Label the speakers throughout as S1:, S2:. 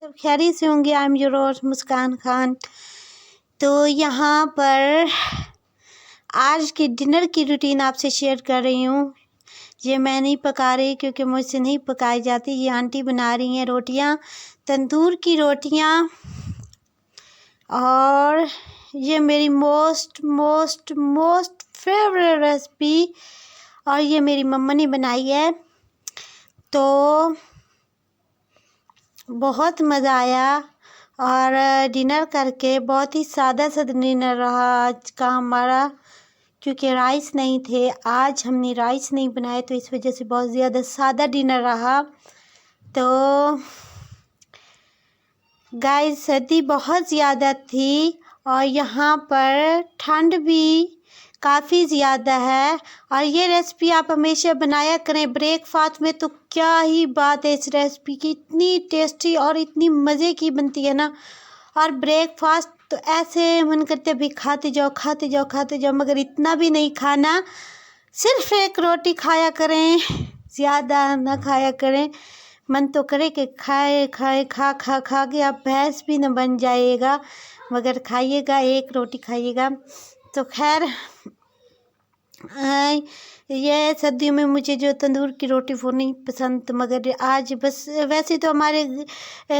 S1: सब खैरियत से होंगे। आई एम योर होस्ट मुस्कान खान। तो यहाँ पर आज की डिनर की रूटीन आपसे शेयर कर रही हूँ। ये मैं नहीं पका रही क्योंकि मुझसे नहीं पकाई जाती। ये आंटी बना रही हैं रोटियाँ, तंदूर की रोटियाँ। और ये मेरी most most most favourite recipe, और ये मेरी मम्मा ने बनाई है। तो बहुत मज़ा आया और डिनर करके बहुत ही सादा सा डिनर रहा आज का हमारा, क्योंकि राइस नहीं थे। आज हमने राइस नहीं बनाए तो इस वजह से बहुत ज़्यादा सादा डिनर रहा। तो गाइस सर्दी बहुत ज़्यादा थी और यहाँ पर ठंड भी काफ़ी ज़्यादा है। और ये रेसिपी आप हमेशा बनाया करें ब्रेकफास्ट में। तो क्या ही बात है इस रेसिपी की, इतनी टेस्टी और इतनी मज़े की बनती है ना। और ब्रेकफास्ट तो ऐसे मन करते भी खाते जाओ खाते जाओ खाते जाओ, मगर इतना भी नहीं खाना। सिर्फ एक रोटी खाया करें, ज़्यादा ना खाया करें। मन तो करे कि खाए खाए खा खा खा के आप भैंस भी न बन जाइएगा, मगर खाइएगा, एक रोटी खाइएगा। तो खैर ये सर्दियों में मुझे जो तंदूर की रोटी वो नहीं पसंद, मगर आज बस वैसे तो हमारे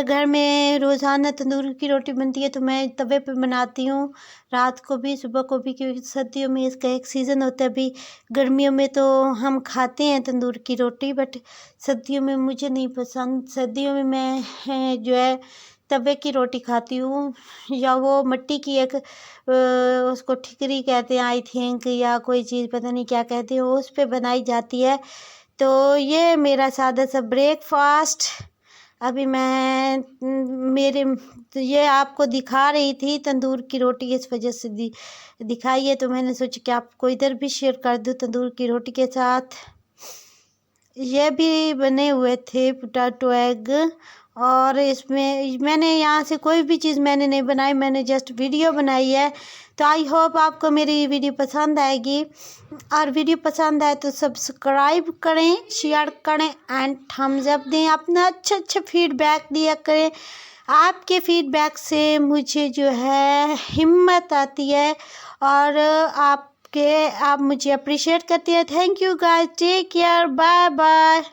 S1: घर में रोज़ाना तंदूर की रोटी बनती है, तो मैं तवे पे बनाती हूँ, रात को भी सुबह को भी, क्योंकि सर्दियों में इसका एक सीज़न होता है। अभी गर्मियों में तो हम खाते हैं तंदूर की रोटी, बट सर्दियों में मुझे नहीं पसंद। सर्दियों में मैं जो है तवे की रोटी खाती हूँ, या वो मिट्टी की एक उसको ठिकरी कहते हैं आई थिंक, या कोई चीज़ पता नहीं क्या कहते हैं, उस पे बनाई जाती है। तो ये मेरा सादा सा ब्रेकफास्ट। अभी मैं ये आपको दिखा रही थी तंदूर की रोटी, इस वजह से दिखाई है। तो मैंने सोचा कि आपको इधर भी शेयर कर दूँ तंदूर की रोटी के साथ। ये भी बने हुए थे पोटैटो एग, और इसमें मैंने यहाँ से कोई भी चीज़ मैंने नहीं बनाई, मैंने जस्ट वीडियो बनाई है। तो आई होप आपको मेरी वीडियो पसंद आएगी, और वीडियो पसंद आए तो सब्सक्राइब करें, शेयर करें एंड थम्स अप दें। अपना अच्छा फीडबैक दिया करें। आपके फीडबैक से मुझे जो है हिम्मत आती है, और आप मुझे अप्रिशिएट करते हैं। Thank you guys, take care, bye bye.